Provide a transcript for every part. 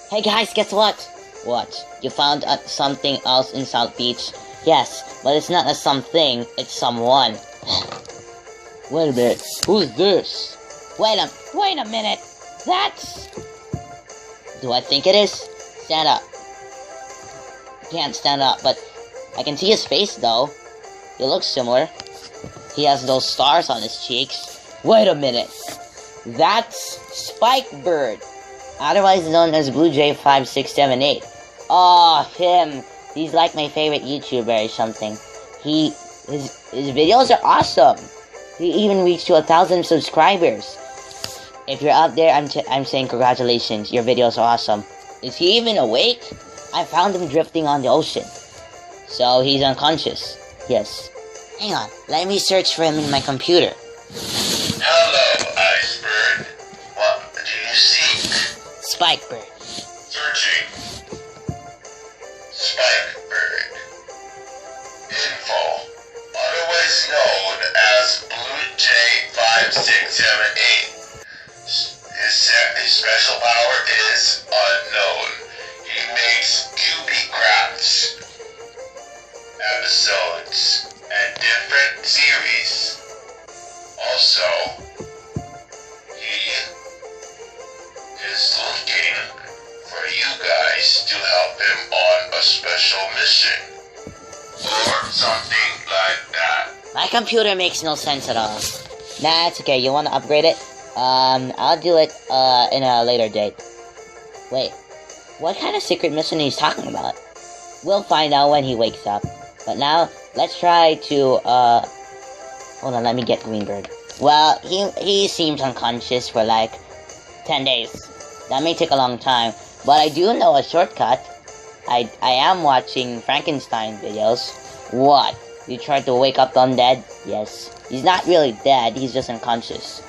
Hey guys, guess what? What? You found something else in South Beach? Yes, but it's not a something, it's someone. Wait a minute, who's this? Wait a minute. That's... Do I think it is? Stand up. Can't stand up, but I can see his face though. He looks similar. He has those stars on his cheeks. Wait a minute. That's Spikebird, otherwise known as Blue Jay 5678. Oh, him. He's like my favorite YouTuber or something. His videos are awesome. He even reached to 1,000 subscribers. If you're out there, I'm saying congratulations. Your videos are awesome. Is he even awake? I found him drifting on the ocean. So he's unconscious. Yes. Hang on. Let me search for him in my computer. Hello, Iceberg. What do you seek? Spikebird. Searching. Spikebird. Info. Otherwise known as Blue Jay 5678. His special power is unknown. He makes QB crafts, episodes, and different series. Also, he is looking for you guys to help him on a special mission. Or something like that. My computer makes no sense at all. Nah, it's okay. You want to upgrade it? I'll do it, in a later date. Wait, what kind of secret mission he's talking about? We'll find out when he wakes up. But now, let's try to, hold on, let me get Greenbird. Well, he seems unconscious for like 10 days. That may take a long time, but I do know a shortcut. I am watching Frankenstein videos. What? You tried to wake up the undead? Yes. He's not really dead, he's just unconscious.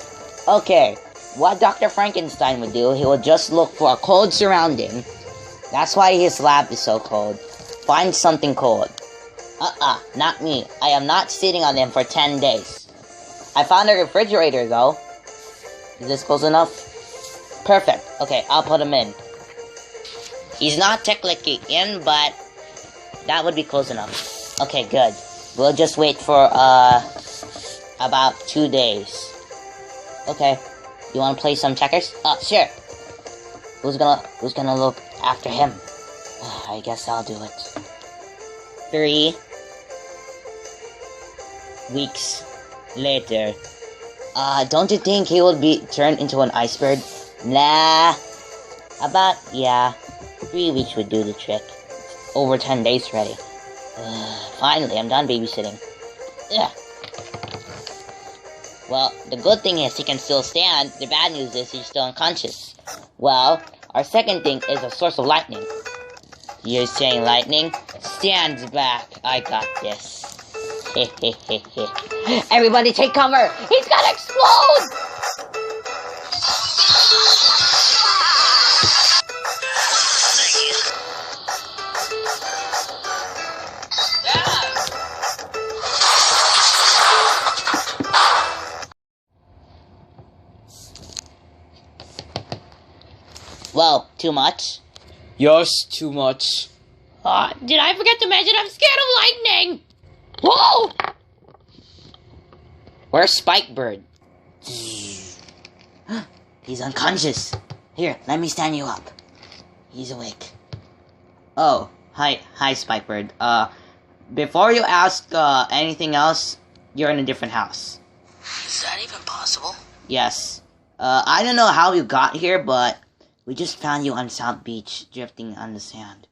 Okay, what Dr. Frankenstein would do, he would just look for a cold surrounding. That's why his lab is so cold. Find something cold. Not me. I am not sitting on them for 10 days. I found a refrigerator though. Is this close enough? Perfect. Okay, I'll put him in. He's not technically in, but that would be close enough. Okay, good. We'll just wait for, about 2 days. Okay. You wanna play some checkers? Sure. Who's gonna look after him? I guess I'll do it. 3 weeks later. Don't you think he will be turned into an iceberg? Nah. Yeah. 3 weeks would do the trick. Over 10 days already. Finally, I'm done babysitting. Ugh. Well, the good thing is he can still stand. The bad news is he's still unconscious. Well, our second thing is a source of lightning. You're saying lightning? Stand back. I got this. Everybody take cover! He's gonna explode! Well, too much? Yes, too much. Did I forget to mention I'm scared of lightning? Whoa! Where's Spikebird? He's unconscious. Here, let me stand you up. He's awake. Oh, hi Spikebird. Before you ask, anything else, you're in a different house. Is that even possible? Yes. I don't know how you got here, but we just found you on South Beach, drifting on the sand.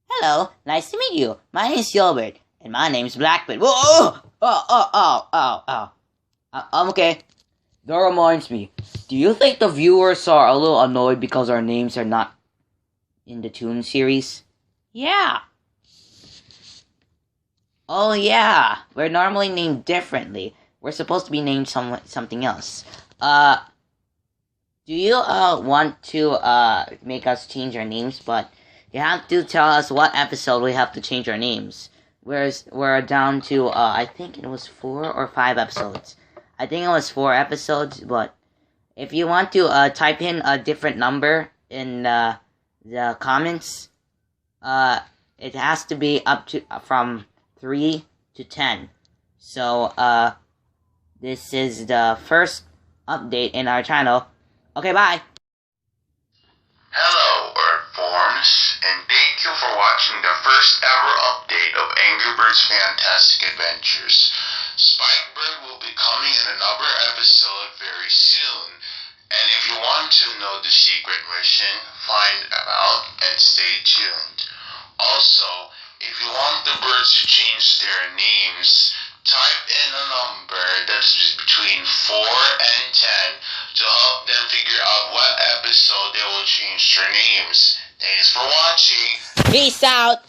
Hello, nice to meet you. My name's Gilbert, and my name's Blackbird. Whoa! Oh. I'm okay. That reminds me. Do you think the viewers are a little annoyed because our names are not In the Toon series? Yeah. Oh yeah, we're normally named differently. We're supposed to be named something else. Do you, want to, make us change our names? But you have to tell us what episode we have to change our names. We're down to, I think it was 4 or 5 episodes. I think it was 4 episodes, but if you want to, type in a different number in, the comments, it has to be up to from 3 to 10. So this is the first update in our channel. Okay, bye. Hello, Earthforms, and thank you for watching the first ever update of Angry Birds Fantastic Adventures. Spikebird will be coming in another episode very soon, and if you want to know the secret mission, find out and stay tuned. Also, if you want the birds to change their names, type in a number that is between 4 and 10 to help them figure out what episode they will change their names. Thanks for watching. Peace out.